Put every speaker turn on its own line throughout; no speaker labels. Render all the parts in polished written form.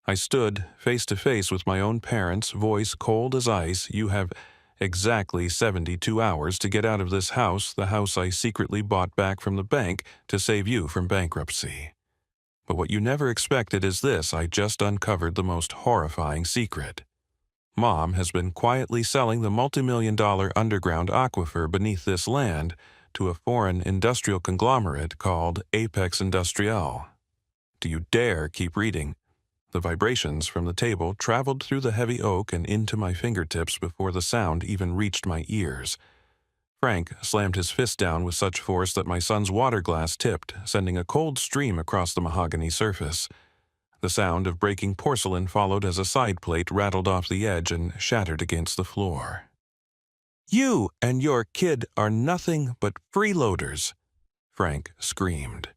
I stood face to face with my own parents, voice cold as ice. You have exactly 72 hours to get out of this house, the house I secretly bought back from the bank to save you from bankruptcy. But what you never expected is this: I just uncovered the most horrifying secret. Mom has been quietly selling the multi-million-dollar underground aquifer beneath this land to a foreign industrial conglomerate called Apex Industrial. Do you dare keep reading? The vibrations from the table traveled through the heavy oak and into my fingertips before the sound even reached my ears. Frank slammed his fist down with such force that my son's water glass tipped, sending a cold stream across the mahogany surface. The sound of breaking porcelain followed as a side plate rattled off the edge and shattered against the floor. "You and your kid are nothing but freeloaders," Frank screamed.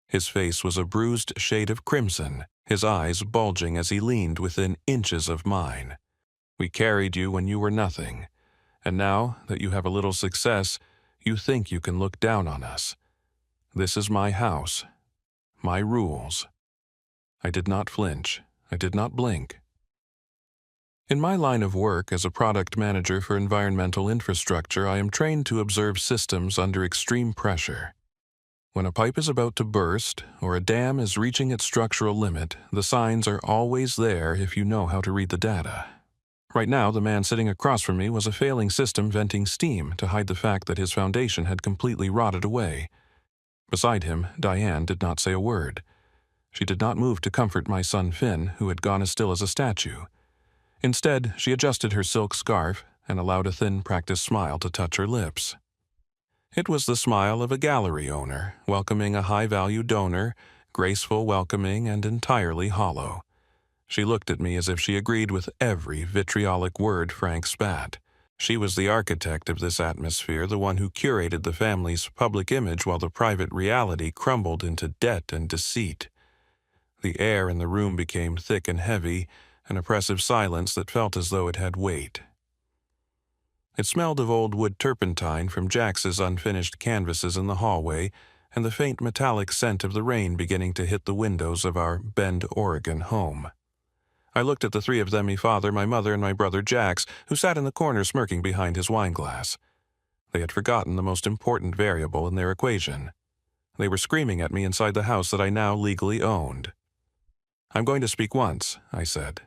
His face was a bruised shade of crimson, his eyes bulging as he leaned within inches of mine. "We carried you when you were nothing, and now that you have a little success, you think you can look down on us. This is my house, my rules." I did not flinch. I did not blink. In my line of work as a product manager for environmental infrastructure, I am trained to observe systems under extreme pressure. When a pipe is about to burst or a dam is reaching its structural limit, the signs are always there if you know how to read the data. Right now, the man sitting across from me was a failing system venting steam to hide the fact that his foundation had completely rotted away. Beside him, Diane did not say a word. She did not move to comfort my son Finn, who had gone as still as a statue. Instead, she adjusted her silk scarf and allowed a thin, practiced smile to touch her lips. It was the smile of a gallery owner, welcoming a high-value donor, graceful, welcoming, and entirely hollow. She looked at me as if she agreed with every vitriolic word Frank spat. She was the architect of this atmosphere, the one who curated the family's public image while the private reality crumbled into debt and deceit. The air in the room became thick and heavy, an oppressive silence that felt as though it had weight. It smelled of old wood turpentine from Jax's unfinished canvases in the hallway, and the faint metallic scent of the rain beginning to hit the windows of our Bend, Oregon home. I looked at the three of them, my father, my mother, and my brother Jax, who sat in the corner smirking behind his wineglass. They had forgotten the most important variable in their equation. They were screaming at me inside the house that I now legally owned. "I'm going to speak once," I said.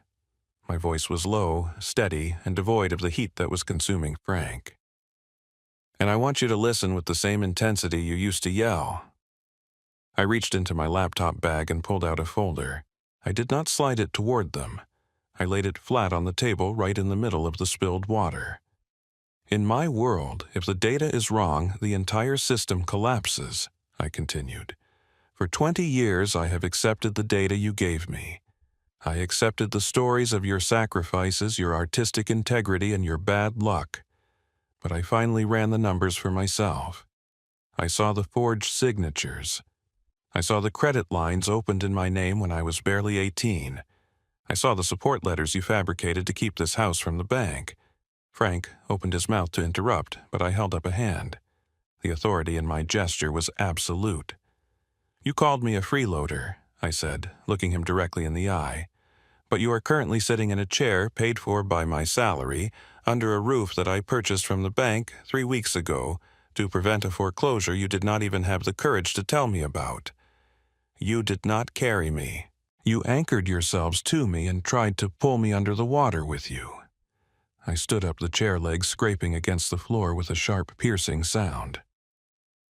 My voice was low, steady, and devoid of the heat that was consuming Frank. "And I want you to listen with the same intensity you used to yell." I reached into my laptop bag and pulled out a folder. I did not slide it toward them. I laid it flat on the table right in the middle of the spilled water. "In my world, if the data is wrong, the entire system collapses," I continued. "For 20 years I have accepted the data you gave me. I accepted the stories of your sacrifices, your artistic integrity, and your bad luck. But I finally ran the numbers for myself. I saw the forged signatures. I saw the credit lines opened in my name when I was barely 18. I saw the support letters you fabricated to keep this house from the bank." Frank opened his mouth to interrupt, but I held up a hand. The authority in my gesture was absolute. "You called me a freeloader," I said, looking him directly in the eye. "But you are currently sitting in a chair paid for by my salary, under a roof that I purchased from the bank 3 weeks ago to prevent a foreclosure you did not even have the courage to tell me about. You did not carry me. You anchored yourselves to me and tried to pull me under the water with you." I stood up, the chair legs scraping against the floor with a sharp, piercing sound.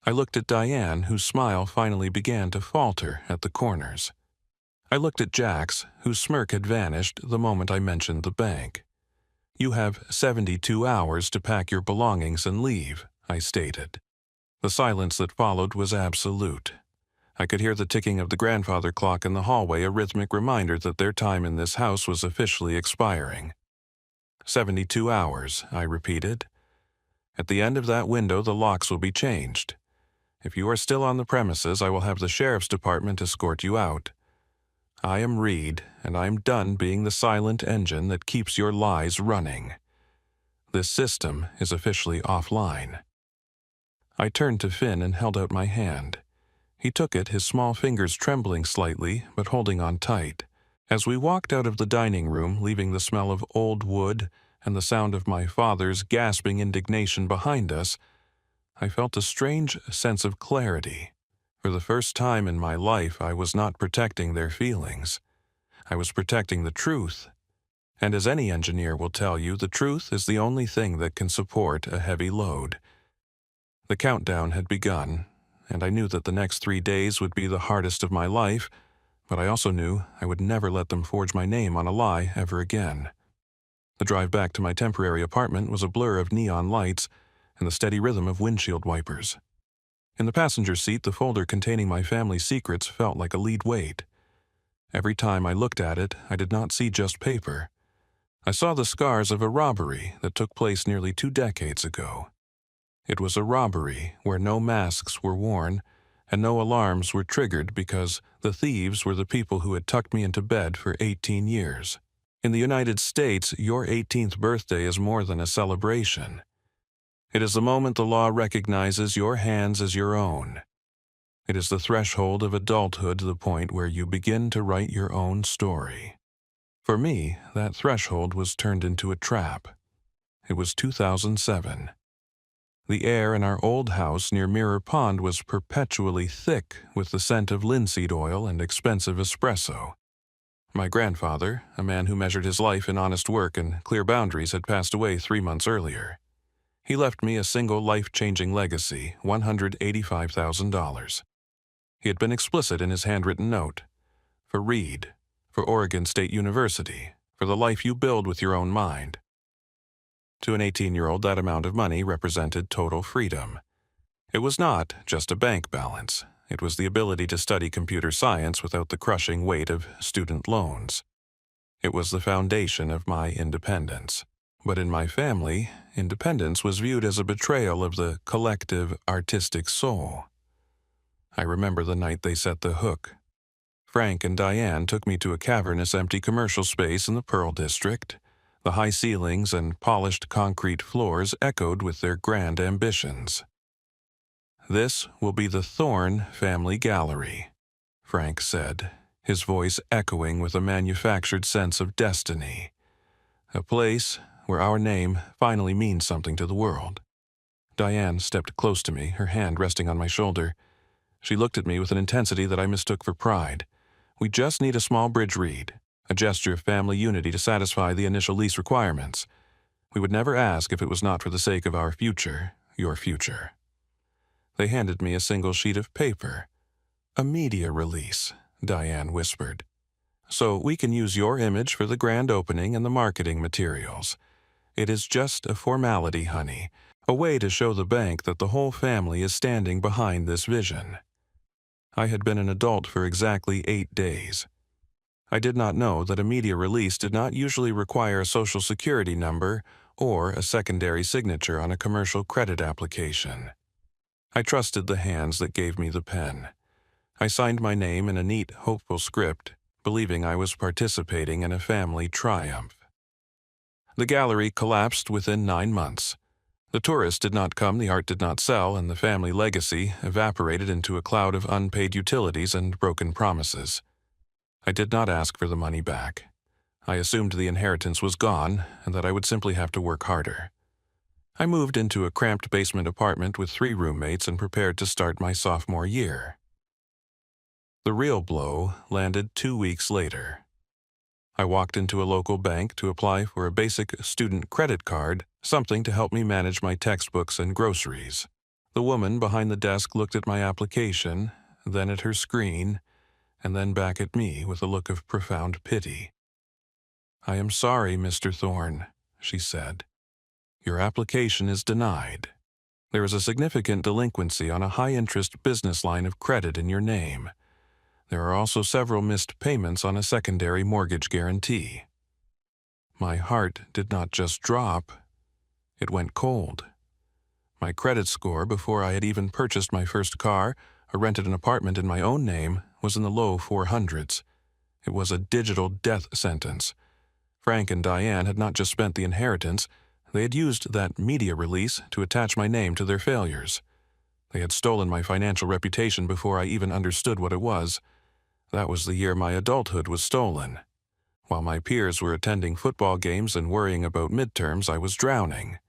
I looked at Diane, whose smile finally began to falter at the corners. I looked at Jax, whose smirk had vanished the moment I mentioned the bank. "You have 72 hours to pack your belongings and leave," I stated. The silence that followed was absolute. I could hear the ticking of the grandfather clock in the hallway, a rhythmic reminder that their time in this house was officially expiring. 72 hours, I repeated. At the end of that window, the locks will be changed. If you are still on the premises, I will have the sheriff's department escort you out. I am Reed, and I am done being the silent engine that keeps your lies running. This system is officially offline." I turned to Finn and held out my hand. He took it, his small fingers trembling slightly, but holding on tight. As we walked out of the dining room, leaving the smell of old wood and the sound of my father's gasping indignation behind us, I felt a strange sense of clarity. For the first time in my life, I was not protecting their feelings. I was protecting the truth. And as any engineer will tell you, the truth is the only thing that can support a heavy load. The countdown had begun, and I knew that the next 3 days would be the hardest of my life, but I also knew I would never let them forge my name on a lie ever again. The drive back to my temporary apartment was a blur of neon lights and the steady rhythm of windshield wipers. In the passenger seat, the folder containing my family's secrets felt like a lead weight. Every time I looked at it, I did not see just paper. I saw the scars of a robbery that took place nearly 2 decades ago. It was a robbery where no masks were worn and no alarms were triggered because the thieves were the people who had tucked me into bed for 18 years. In the United States, your 18th birthday is more than a celebration. It is the moment the law recognizes your hands as your own. It is the threshold of adulthood, the point where you begin to write your own story. For me, that threshold was turned into a trap. It was 2007. The air in our old house near Mirror Pond was perpetually thick with the scent of linseed oil and expensive espresso. My grandfather, a man who measured his life in honest work and clear boundaries, had passed away 3 months earlier. He left me a single life-changing legacy, $185,000. He had been explicit in his handwritten note. For Reed, for Oregon State University, for the life you build with your own mind. To an 18-year-old, that amount of money represented total freedom. It was not just a bank balance. It was the ability to study computer science without the crushing weight of student loans. It was the foundation of my independence. But in my family, independence was viewed as a betrayal of the collective artistic soul. I remember the night they set the hook. Frank and Diane took me to a cavernous empty commercial space in the Pearl District. The high ceilings and polished concrete floors echoed with their grand ambitions. "This will be the Thorne Family Gallery," Frank said, his voice echoing with a manufactured sense of destiny. "A place where our name finally means something to the world." Diane stepped close to me, her hand resting on my shoulder. She looked at me with an intensity that I mistook for pride. "We just need a small bridge, Reed, a gesture of family unity to satisfy the initial lease requirements. We would never ask if it was not for the sake of our future, your future." They handed me a single sheet of paper. "A media release," Diane whispered. "So we can use your image for the grand opening and the marketing materials. It is just a formality, honey, a way to show the bank that the whole family is standing behind this vision." I had been an adult for exactly 8 days. I did not know that a media release did not usually require a social security number or a secondary signature on a commercial credit application. I trusted the hands that gave me the pen. I signed my name in a neat, hopeful script, believing I was participating in a family triumph. The gallery collapsed within 9 months. The tourists did not come, the art did not sell, and the family legacy evaporated into a cloud of unpaid utilities and broken promises. I did not ask for the money back. I assumed the inheritance was gone and that I would simply have to work harder. I moved into a cramped basement apartment with 3 roommates and prepared to start my sophomore year. The real blow landed 2 weeks later. I walked into a local bank to apply for a basic student credit card, something to help me manage my textbooks and groceries. The woman behind the desk looked at my application, then at her screen, and then back at me with a look of profound pity. "I am sorry, Mr. Thorne," she said. "Your application is denied. There is a significant delinquency on a high-interest business line of credit in your name. There are also several missed payments on a secondary mortgage guarantee." My heart did not just drop, it went cold. My credit score, before I had even purchased my first car or rented an apartment in my own name, was in the low 400s. It was a digital death sentence. Frank and Diane had not just spent the inheritance, they had used that media release to attach my name to their failures. They had stolen my financial reputation before I even understood what it was. That was the year my adulthood was stolen. While my peers were attending football games and worrying about midterms, I was drowning.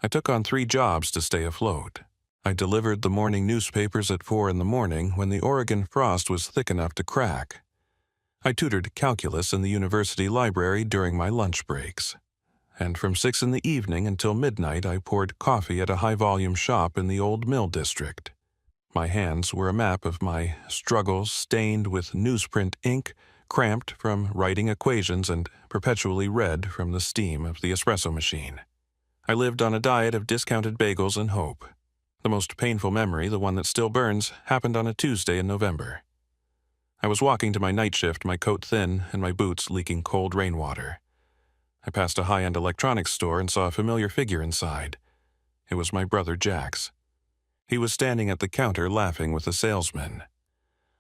I took on 3 jobs to stay afloat. I delivered the morning newspapers at 4 in the morning when the Oregon frost was thick enough to crack. I tutored calculus in the university library during my lunch breaks. And from 6 in the evening until midnight, I poured coffee at a high-volume shop in the Old Mill District. My hands were a map of my struggles, stained with newsprint ink, cramped from writing equations and perpetually red from the steam of the espresso machine. I lived on a diet of discounted bagels and hope. The most painful memory, the one that still burns, happened on a Tuesday in November. I was walking to my night shift, my coat thin and my boots leaking cold rainwater. I passed a high-end electronics store and saw a familiar figure inside. It was my brother Jax. He was standing at the counter laughing with a salesman.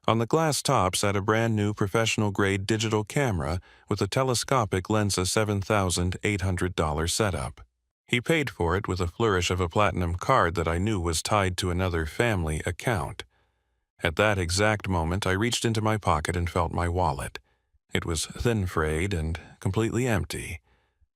On the glass top sat a brand-new professional-grade digital camera with a telescopic Lensa $7,800 setup. He paid for it with a flourish of a platinum card that I knew was tied to another family account. At that exact moment, I reached into my pocket and felt my wallet. It was thin-frayed and completely empty.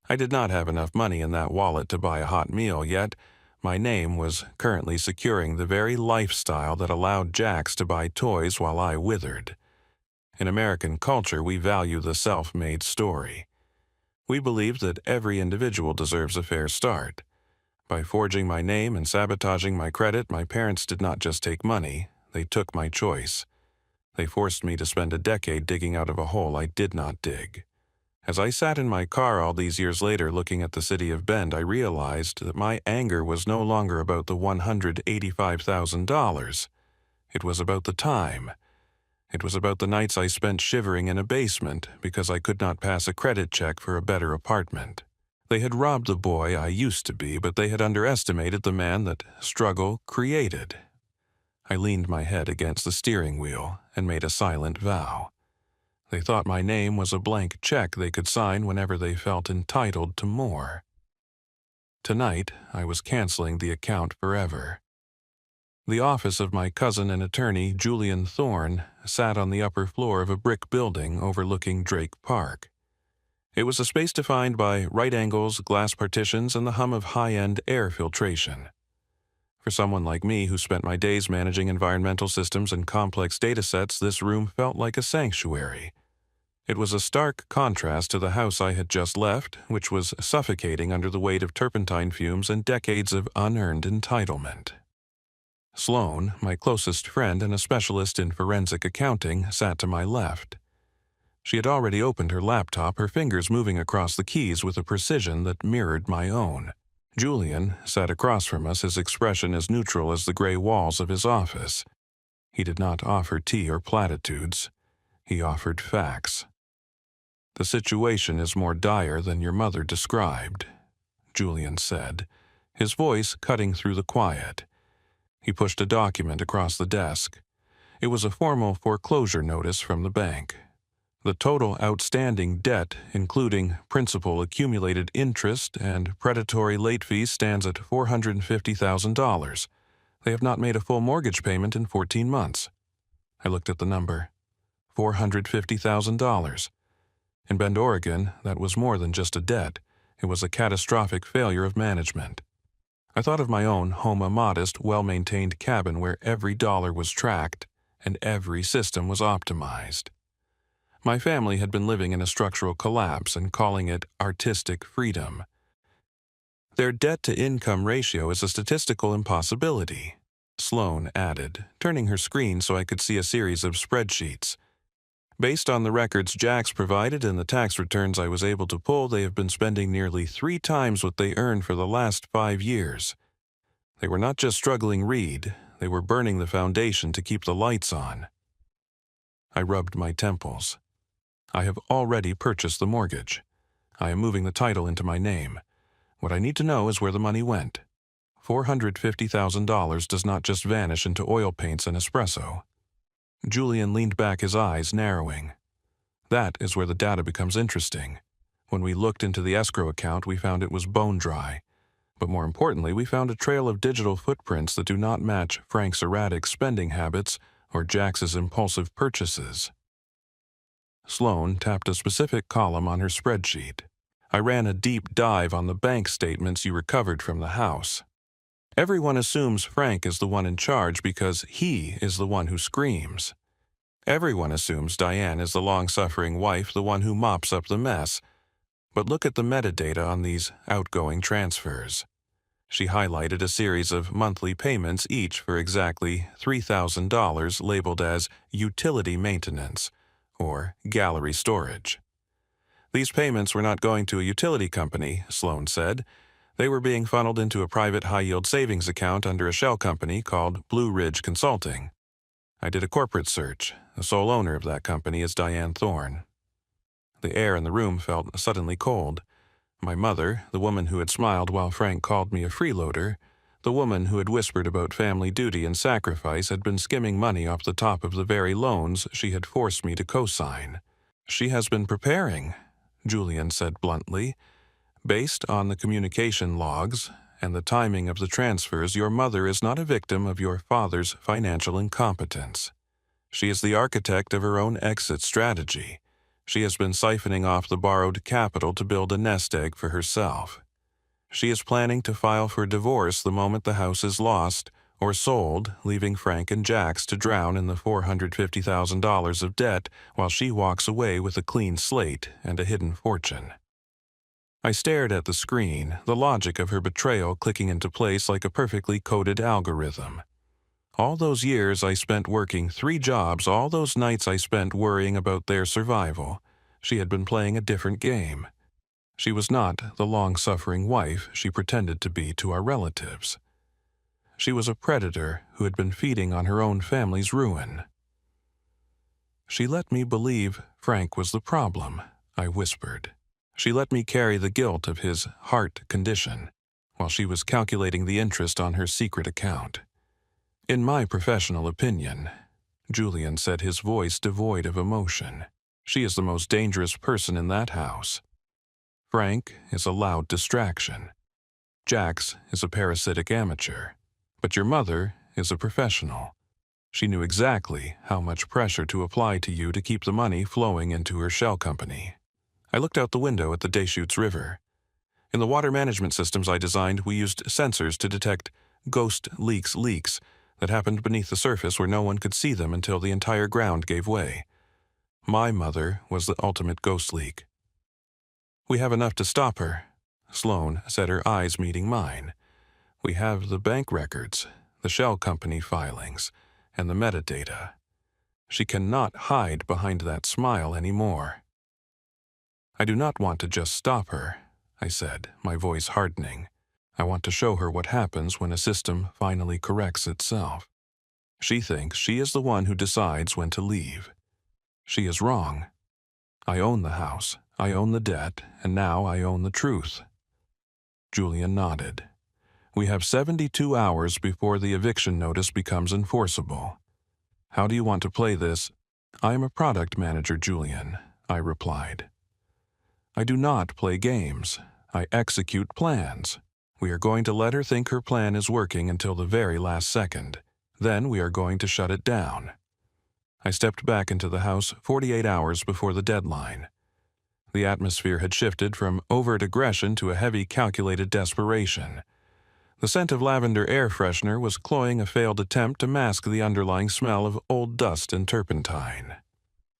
I did not have enough money in that wallet to buy a hot meal, yet my name was currently securing the very lifestyle that allowed Jax to buy toys while I withered. In American culture, we value the self-made story. We believe that every individual deserves a fair start. By forging my name and sabotaging my credit, my parents did not just take money, they took my choice. They forced me to spend a decade digging out of a hole I did not dig. As I sat in my car all these years later looking at the city of Bend, I realized that my anger was no longer about the $185,000. It was about the time. It was about the nights I spent shivering in a basement because I could not pass a credit check for a better apartment. They had robbed the boy I used to be, but they had underestimated the man that struggle created. I leaned my head against the steering wheel and made a silent vow. They thought my name was a blank check they could sign whenever they felt entitled to more. Tonight, I was canceling the account forever. The office of my cousin and attorney, Julian Thorne, sat on the upper floor of a brick building overlooking Drake Park. It was a space defined by right angles, glass partitions, and the hum of high-end air filtration. For someone like me who spent my days managing environmental systems and complex datasets, this room felt like a sanctuary. It was a stark contrast to the house I had just left, which was suffocating under the weight of turpentine fumes and decades of unearned entitlement. Sloan, my closest friend and a specialist in forensic accounting, sat to my left. She had already opened her laptop, her fingers moving across the keys with a precision that mirrored my own. Julian sat across from us, his expression as neutral as the gray walls of his office. He did not offer tea or platitudes. He offered facts. "The situation is more dire than your mother described," Julian said, his voice cutting through the quiet. He pushed a document across the desk. It was a formal foreclosure notice from the bank. The total outstanding debt, including principal accumulated interest and predatory late fees, stands at $450,000. They have not made a full mortgage payment in 14 months. I looked at the number. $450,000. In Bend, Oregon, that was more than just a debt. It was a catastrophic failure of management. I thought of my own home, a modest, well-maintained cabin where every dollar was tracked and every system was optimized. My family had been living in a structural collapse and calling it artistic freedom. Their debt-to-income ratio is a statistical impossibility, Sloan added, turning her screen so I could see a series of spreadsheets. Based on the records Jax provided and the tax returns I was able to pull, they have been spending nearly 3 times what they earned for the last 5 years. They were not just struggling Reed, they were burning the foundation to keep the lights on. I rubbed my temples. I have already purchased the mortgage. I am moving the title into my name. What I need to know is where the money went. $450,000 does not just vanish into oil paints and espresso. Julian leaned back, his eyes narrowing. That is where the data becomes interesting. When we looked into the escrow account, we found it was bone dry. But more importantly, we found a trail of digital footprints that do not match Frank's erratic spending habits or Jax's impulsive purchases. Sloane tapped a specific column on her spreadsheet. I ran a deep dive on the bank statements you recovered from the house. Everyone assumes Frank is the one in charge because he is the one who screams. Everyone assumes Diane is the long-suffering wife, the one who mops up the mess. But look at the metadata on these outgoing transfers. She highlighted a series of monthly payments, each for exactly $3,000, labeled as utility maintenance or gallery storage. These payments were not going to a utility company, Sloane said. They were being funneled into a private high-yield savings account under a shell company called Blue Ridge Consulting. I did a corporate search. The sole owner of that company is Diane Thorne. The air in the room felt suddenly cold. My mother, the woman who had smiled while Frank called me a freeloader, the woman who had whispered about family duty and sacrifice, had been skimming money off the top of the very loans she had forced me to co-sign. "She has been preparing," Julian said bluntly. "Based on the communication logs and the timing of the transfers, your mother is not a victim of your father's financial incompetence. She is the architect of her own exit strategy. She has been siphoning off the borrowed capital to build a nest egg for herself. She is planning to file for divorce the moment the house is lost or sold, leaving Frank and Jax to drown in the $450,000 of debt while she walks away with a clean slate and a hidden fortune." I stared at the screen, the logic of her betrayal clicking into place like a perfectly coded algorithm. All those years I spent working 3 jobs, all those nights I spent worrying about their survival, she had been playing a different game. She was not the long-suffering wife she pretended to be to our relatives. She was a predator who had been feeding on her own family's ruin. "She let me believe Frank was the problem," I whispered. "She let me carry the guilt of his heart condition while she was calculating the interest on her secret account. In my professional opinion," Julian said, his voice devoid of emotion, "she is the most dangerous person in that house. Frank is a loud distraction. Jax is a parasitic amateur. But your mother is a professional. She knew exactly how much pressure to apply to you to keep the money flowing into her shell company." I looked out the window at the Deschutes River. In the water management systems I designed, we used sensors to detect ghost leaks that happened beneath the surface where no one could see them until the entire ground gave way. My mother was the ultimate ghost leak. "We have enough to stop her," Sloane said, her eyes meeting mine. "We have the bank records, the shell company filings, and the metadata. She cannot hide behind that smile anymore." "I do not want to just stop her," I said, my voice hardening. "I want to show her what happens when a system finally corrects itself. She thinks she is the one who decides when to leave. She is wrong. I own the house, I own the debt, and now I own the truth." Julian nodded. "We have 72 hours before the eviction notice becomes enforceable. How do you want to play this?" "I am a product manager, Julian," I replied. "I do not play games. I execute plans. We are going to let her think her plan is working until the very last second. Then we are going to shut it down." I stepped back into the house 48 hours before the deadline. The atmosphere had shifted from overt aggression to a heavy, calculated desperation. The scent of lavender air freshener was cloying a failed attempt to mask the underlying smell of old dust and turpentine.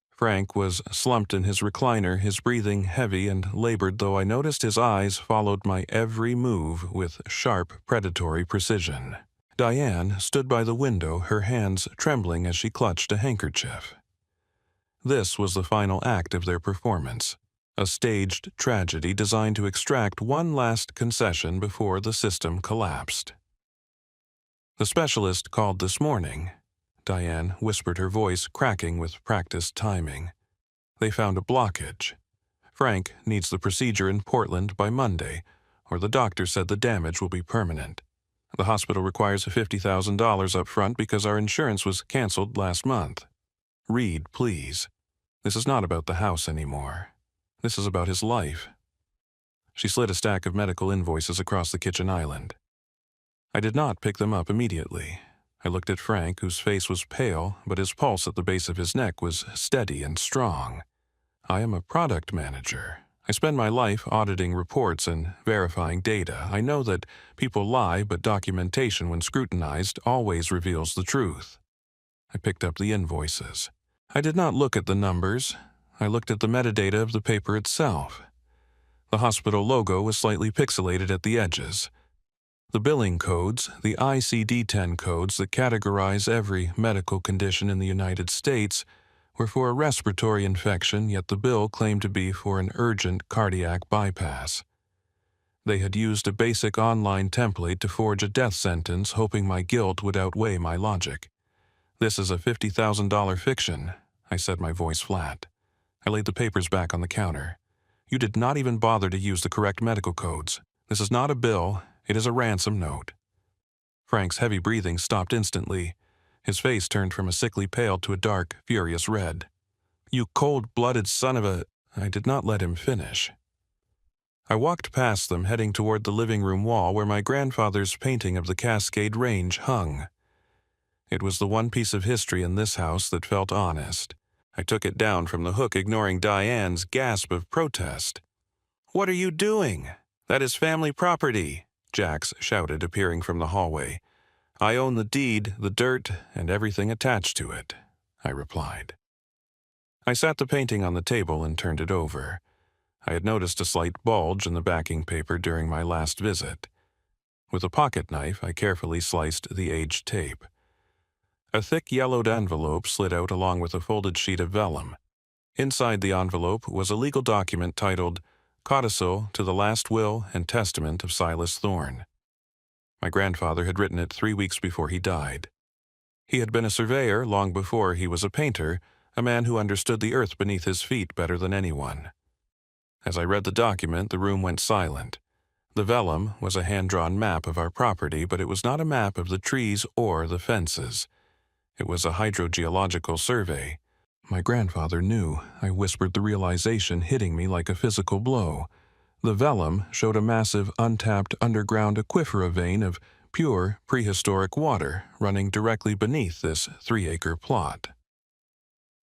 Frank was slumped in his recliner, his breathing heavy and labored, though I noticed his eyes followed my every move with sharp, predatory precision. Diane stood by the window, her hands trembling as she clutched a handkerchief. This was the final act of their performance, a staged tragedy designed to extract one last concession before the system collapsed. "The specialist called this morning," Diane whispered, her voice cracking with practiced timing. "They found a blockage. Frank needs the procedure in Portland by Monday, or the doctor said the damage will be permanent. The hospital requires $50,000 up front because our insurance was canceled last month. Read, please. This is not about the house anymore. This is about his life." She slid a stack of medical invoices across the kitchen island. I did not pick them up immediately. I looked at Frank, whose face was pale, but his pulse at the base of his neck was steady and strong. I am a product manager. I spend my life auditing reports and verifying data. I know that people lie, but documentation, when scrutinized, always reveals the truth. I picked up the invoices. I did not look at the numbers. I looked at the metadata of the paper itself. The hospital logo was slightly pixelated at the edges. The billing codes, the ICD-10 codes that categorize every medical condition in the United States, were for a respiratory infection, yet the bill claimed to be for an urgent cardiac bypass. They had used a basic online template to forge a death sentence, hoping my guilt would outweigh my logic. "This is a $50,000 fiction," I said, my voice flat. I laid the papers back on the counter. "You did not even bother to use the correct medical codes. This is not a bill, it is a ransom note." Frank's heavy breathing stopped instantly. His face turned from a sickly pale to a dark, furious red. "You cold-blooded son of a—" I did not let him finish. I walked past them, heading toward the living room wall where my grandfather's painting of the Cascade Range hung. It was the one piece of history in this house that felt honest. I took it down from the hook, ignoring Diane's gasp of protest. "What are you doing? That is family property," Jax shouted, appearing from the hallway. "I own the deed, the dirt, and everything attached to it," I replied. I sat the painting on the table and turned it over. I had noticed a slight bulge in the backing paper during my last visit. With a pocket knife, I carefully sliced the aged tape. A thick yellowed envelope slid out along with a folded sheet of vellum. Inside the envelope was a legal document titled Codicil to the Last Will and Testament of Silas Thorne. My grandfather had written it 3 weeks before he died. He had been a surveyor long before he was a painter, a man who understood the earth beneath his feet better than anyone. As I read the document, the room went silent. The vellum was a hand-drawn map of our property, but it was not a map of the trees or the fences. It was a hydrogeological survey. My grandfather knew. I whispered, the realization hitting me like a physical blow. The vellum showed a massive, untapped underground aquifer vein of pure, prehistoric water running directly beneath this 3-acre plot.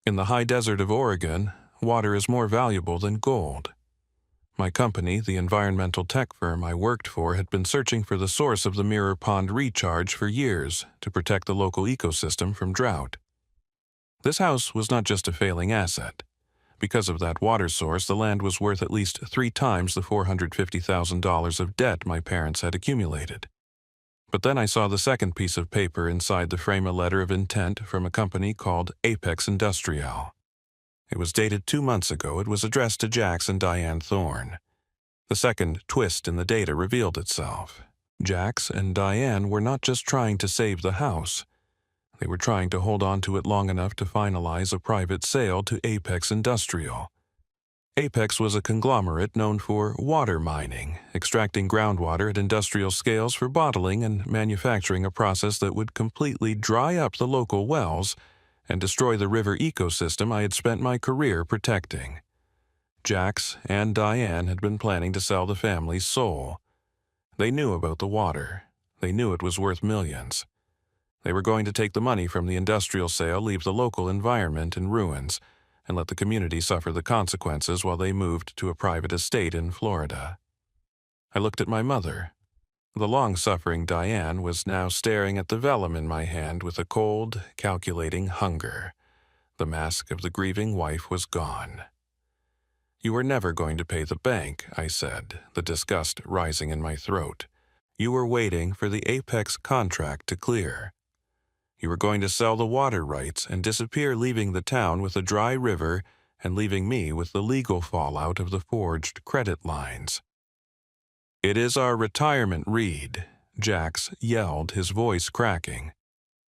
In the high desert of Oregon, water is more valuable than gold. My company, the environmental tech firm I worked for, had been searching for the source of the Mirror Pond recharge for years to protect the local ecosystem from drought. This house was not just a failing asset. Because of that water source, the land was worth at least 3 times the $450,000 of debt my parents had accumulated. But then I saw the second piece of paper inside the frame, a letter of intent from a company called Apex Industrial. It was dated 2 months ago. It was addressed to Jax and Diane Thorne. The second twist in the data revealed itself. Jax and Diane were not just trying to save the house. They were trying to hold on to it long enough to finalize a private sale to Apex Industrial. Apex was a conglomerate known for water mining, extracting groundwater at industrial scales for bottling and manufacturing, a process that would completely dry up the local wells and destroy the river ecosystem I had spent my career protecting. Jax and Diane had been planning to sell the family's soul. They knew about the water. They knew it was worth millions. They were going to take the money from the industrial sale, leave the local environment in ruins, and let the community suffer the consequences while they moved to a private estate in Florida. I looked at my mother. The long-suffering Diane was now staring at the vellum in my hand with a cold, calculating hunger. The mask of the grieving wife was gone. "You were never going to pay the bank," I said, the disgust rising in my throat. "You were waiting for the Apex contract to clear. You were going to sell the water rights and disappear, leaving the town with a dry river and leaving me with the legal fallout of the forged credit lines." "It is our retirement, Reed," Jax yelled, his voice cracking.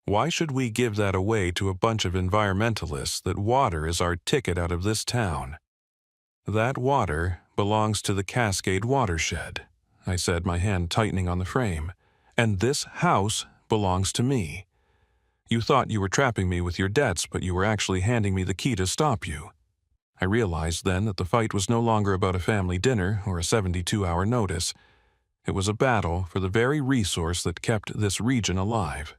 "Why should we give that away to a bunch of environmentalists? That water is our ticket out of this town." "That water belongs to the Cascade watershed," I said, my hand tightening on the frame. "And this house belongs to me. You thought you were trapping me with your debts, but you were actually handing me the key to stop you." I realized then that the fight was no longer about a family dinner or a 72-hour notice. It was a battle for the very resource that kept this region alive.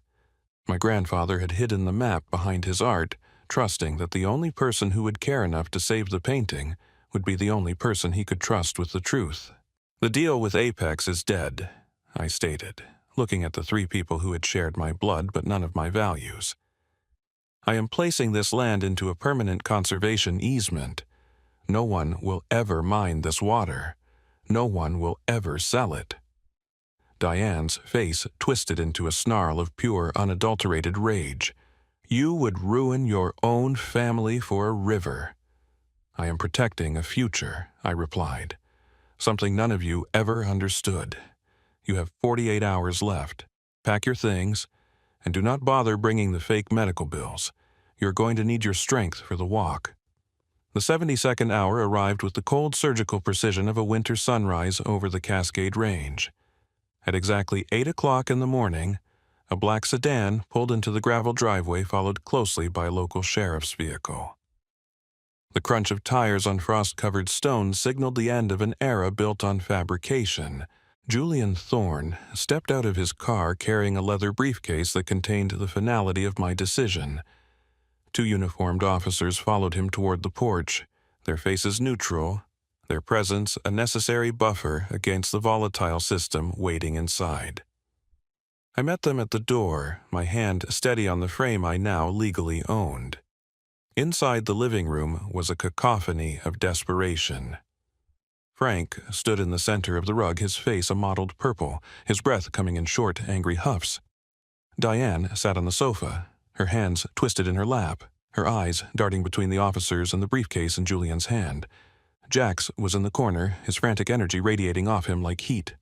My grandfather had hidden the map behind his art, trusting that the only person who would care enough to save the painting would be the only person he could trust with the truth. "The deal with Apex is dead," I stated, looking at the 3 people who had shared my blood but none of my values. "I am placing this land into a permanent conservation easement. No one will ever mine this water. No one will ever sell it." Diane's face twisted into a snarl of pure, unadulterated rage. "You would ruin your own family for a river." "I am protecting a future," I replied. "Something none of you ever understood. You have 48 hours left. Pack your things, and do not bother bringing the fake medical bills. You're going to need your strength for the walk." The 72nd hour arrived with the cold surgical precision of a winter sunrise over the Cascade Range. At exactly 8 o'clock in the morning, a black sedan pulled into the gravel driveway, followed closely by a local sheriff's vehicle. The crunch of tires on frost-covered stone signaled the end of an era built on fabrication. Julian Thorne stepped out of his car carrying a leather briefcase that contained the finality of my decision. 2 uniformed officers followed him toward the porch, their faces neutral, their presence a necessary buffer against the volatile system waiting inside. I met them at the door, my hand steady on the frame I now legally owned. Inside the living room was a cacophony of desperation. Frank stood in the center of the rug, his face a mottled purple, his breath coming in short, angry huffs. Diane sat on the sofa, her hands twisted in her lap, her eyes darting between the officers and the briefcase in Julian's hand. Jax was in the corner, his frantic energy radiating off him like heat.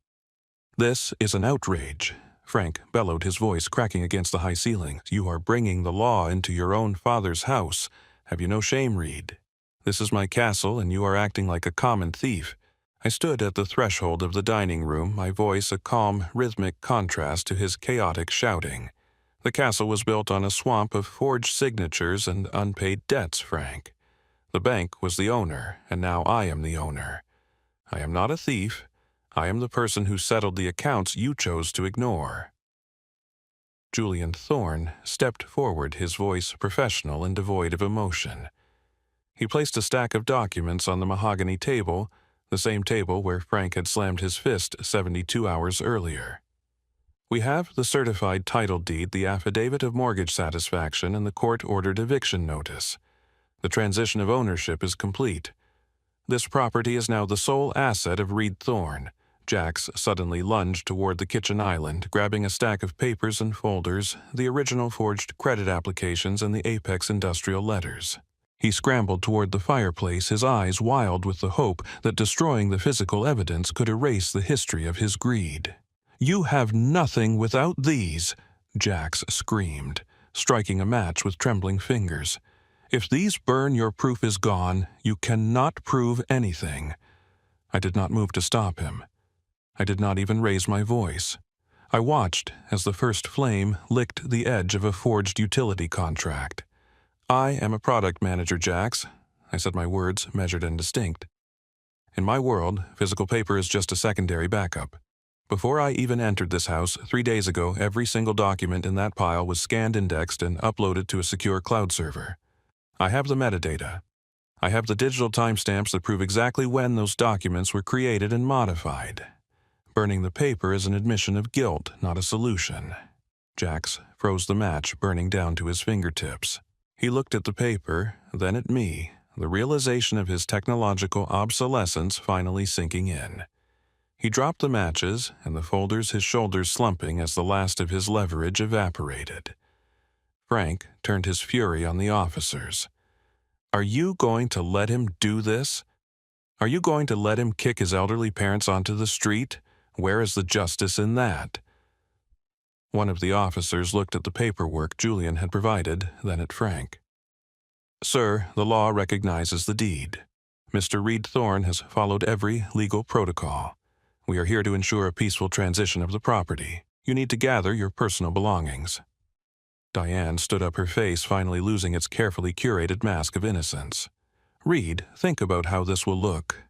"This is an outrage," Frank bellowed, his voice cracking against the high ceiling. "You are bringing the law into your own father's house. Have you no shame, Reed? This is my castle, and you are acting like a common thief." I stood at the threshold of the dining room, my voice a calm, rhythmic contrast to his chaotic shouting. "The castle was built on a swamp of forged signatures and unpaid debts, Frank. The bank was the owner, and now I am the owner. I am not a thief. I am the person who settled the accounts you chose to ignore." Julian Thorne stepped forward, his voice professional and devoid of emotion. He placed a stack of documents on the mahogany table, the same table where Frank had slammed his fist 72 hours earlier. "We have the certified title deed, the affidavit of mortgage satisfaction, and the court-ordered eviction notice. The transition of ownership is complete. This property is now the sole asset of Reed Thorne." Jax suddenly lunged toward the kitchen island, grabbing a stack of papers and folders, the original forged credit applications and the Apex industrial letters. He scrambled toward the fireplace, his eyes wild with the hope that destroying the physical evidence could erase the history of his greed. "You have nothing without these," Jax screamed, striking a match with trembling fingers. "If these burn, your proof is gone. You cannot prove anything." I did not move to stop him. I did not even raise my voice. I watched as the first flame licked the edge of a forged utility contract. "I am a product manager, Jax." I said my words measured and distinct. "In my world, physical paper is just a secondary backup. Before I even entered this house 3 days ago, every single document in that pile was scanned, indexed, and uploaded to a secure cloud server. I have the metadata. I have the digital timestamps that prove exactly when those documents were created and modified. Burning the paper is an admission of guilt, not a solution." Jax froze the match, burning down to his fingertips. He looked at the paper, then at me, the realization of his technological obsolescence finally sinking in. He dropped the matches and the folders, his shoulders slumping as the last of his leverage evaporated. Frank turned his fury on the officers. "Are you going to let him do this? Are you going to let him kick his elderly parents onto the street? Where is the justice in that?" One of the officers looked at the paperwork Julian had provided, then at Frank. "Sir, the law recognizes the deed. Mr. Reed Thorne has followed every legal protocol. We are here to ensure a peaceful transition of the property. You need to gather your personal belongings." Diane stood up, her face finally losing its carefully curated mask of innocence. "Reed, think about how this will look.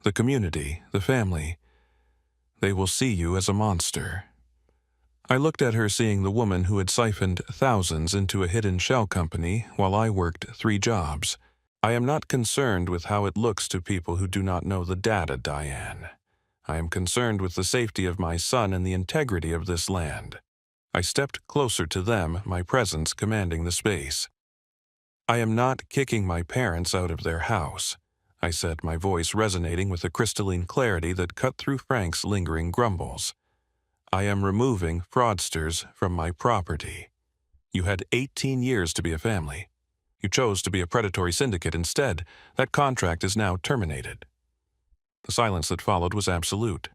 The community, the family. They will see you as a monster." I looked at her, seeing the woman who had siphoned thousands into a hidden shell company while I worked 3 jobs. I am not concerned with how it looks to people who do not know the data, Diane. I am concerned with the safety of my son and the integrity of this land. I stepped closer to them, my presence commanding the space. I am not kicking my parents out of their house, I said, my voice resonating with a crystalline clarity that cut through Frank's lingering grumbles. I am removing fraudsters from my property. You had 18 years to be a family. You chose to be a predatory syndicate instead. That contract is now terminated. The silence that followed was absolute.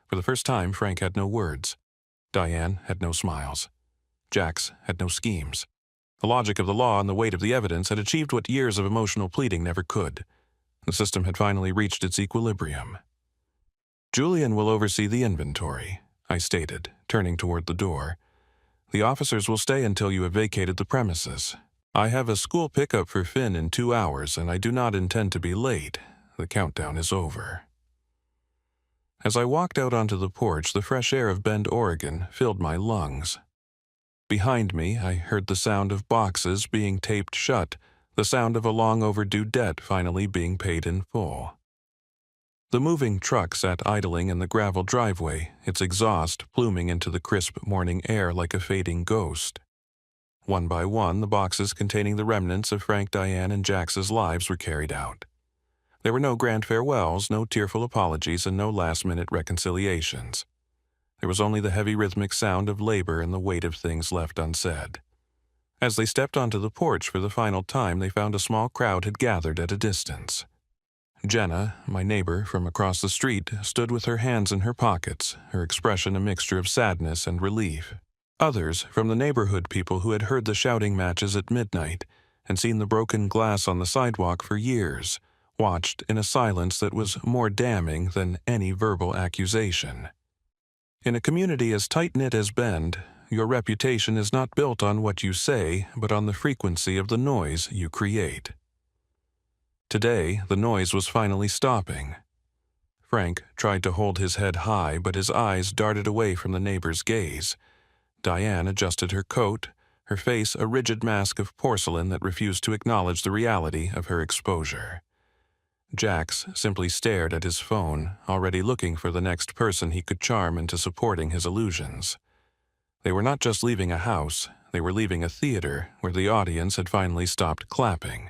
For the first time, Frank had no words. Diane had no smiles. Jax had no schemes. The logic of the law and the weight of the evidence had achieved what years of emotional pleading never could. The system had finally reached its equilibrium. Julian will oversee the inventory, I stated, turning toward the door. The officers will stay until you have vacated the premises. I have a school pickup for Finn in 2 hours, and I do not intend to be late. The countdown is over. As I walked out onto the porch, the fresh air of Bend, Oregon, filled my lungs. Behind me, I heard the sound of boxes being taped shut, the sound of a long-overdue debt finally being paid in full. The moving truck sat idling in the gravel driveway, its exhaust pluming into the crisp morning air like a fading ghost. One by one, the boxes containing the remnants of Frank, Diane, and Jax's lives were carried out. There were no grand farewells, no tearful apologies, and no last-minute reconciliations. There was only the heavy rhythmic sound of labor and the weight of things left unsaid. As they stepped onto the porch for the final time, they found a small crowd had gathered at a distance. Jenna, my neighbor from across the street, stood with her hands in her pockets, her expression a mixture of sadness and relief. Others, from the neighborhood people who had heard the shouting matches at midnight and seen the broken glass on the sidewalk for years, watched in a silence that was more damning than any verbal accusation. In a community as tight-knit as Bend, your reputation is not built on what you say, but on the frequency of the noise you create. Today, the noise was finally stopping. Frank tried to hold his head high, but his eyes darted away from the neighbor's gaze. Diane adjusted her coat, her face a rigid mask of porcelain that refused to acknowledge the reality of her exposure. Jax simply stared at his phone, already looking for the next person he could charm into supporting his illusions. They were not just leaving a house, they were leaving a theater where the audience had finally stopped clapping.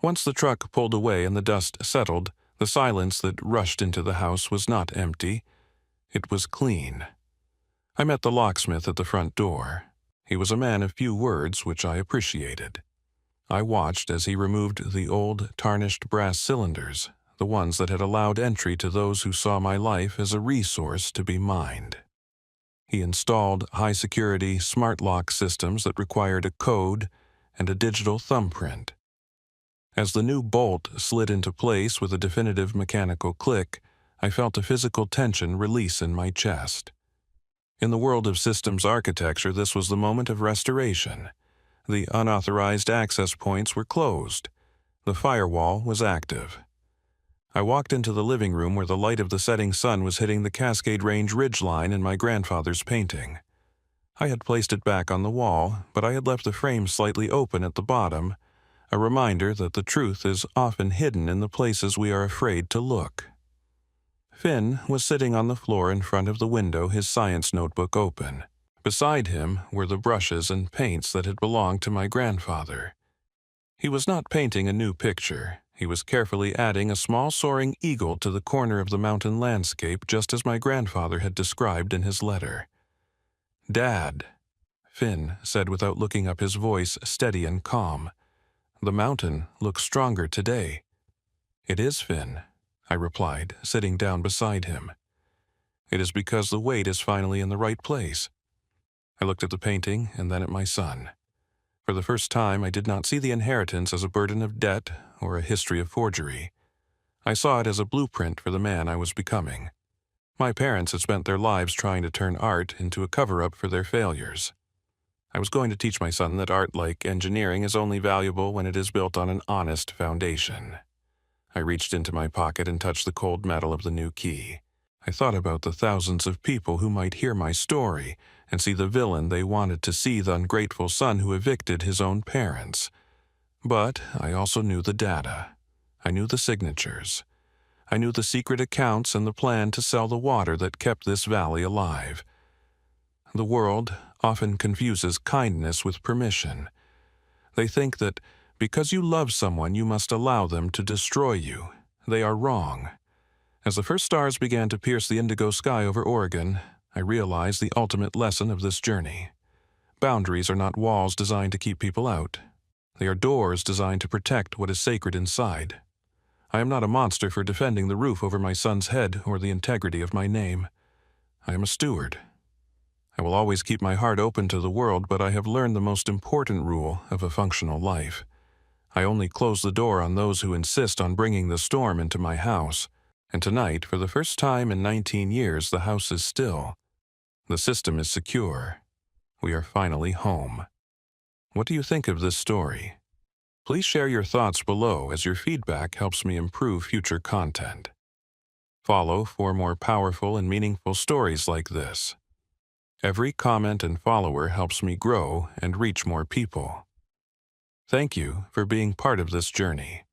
Once the truck pulled away and the dust settled, the silence that rushed into the house was not empty. It was clean. I met the locksmith at the front door. He was a man of few words, which I appreciated. I watched as he removed the old, tarnished brass cylinders, the ones that had allowed entry to those who saw my life as a resource to be mined. He installed high-security smart lock systems that required a code and a digital thumbprint. As the new bolt slid into place with a definitive mechanical click, I felt a physical tension release in my chest. In the world of systems architecture, this was the moment of restoration. The unauthorized access points were closed. The firewall was active. I walked into the living room where the light of the setting sun was hitting the Cascade Range ridgeline in my grandfather's painting. I had placed it back on the wall, but I had left the frame slightly open at the bottom, a reminder that the truth is often hidden in the places we are afraid to look. Finn was sitting on the floor in front of the window, his science notebook open. Beside him were the brushes and paints that had belonged to my grandfather. He was not painting a new picture. He was carefully adding a small soaring eagle to the corner of the mountain landscape, just as my grandfather had described in his letter. "Dad," Finn said without looking up, his voice steady and calm. "The mountain looks stronger today." "It is, Finn," I replied, sitting down beside him. "It is because the weight is finally in the right place." I looked at the painting and then at my son. For the first time, I did not see the inheritance as a burden of debt or a history of forgery. I saw it as a blueprint for the man I was becoming. My parents had spent their lives trying to turn art into a cover-up for their failures. I was going to teach my son that art, like engineering, is only valuable when it is built on an honest foundation. I reached into my pocket and touched the cold metal of the new key. I thought about the thousands of people who might hear my story, and see the villain they wanted to see, the ungrateful son who evicted his own parents. But I also knew the data. I knew the signatures. I knew the secret accounts and the plan to sell the water that kept this valley alive. The world often confuses kindness with permission. They think that because you love someone, you must allow them to destroy you. They are wrong. As the first stars began to pierce the indigo sky over Oregon, I realized the ultimate lesson of this journey. Boundaries are not walls designed to keep people out. They are doors designed to protect what is sacred inside. I am not a monster for defending the roof over my son's head or the integrity of my name. I am a steward. I will always keep my heart open to the world, but I have learned the most important rule of a functional life. I only close the door on those who insist on bringing the storm into my house. And tonight, for the first time in 19 years, the house is still. The system is secure. We are finally home. What do you think of this story? Please share your thoughts below, as your feedback helps me improve future content. Follow for more powerful and meaningful stories like this. Every comment and follower helps me grow and reach more people. Thank you for being part of this journey.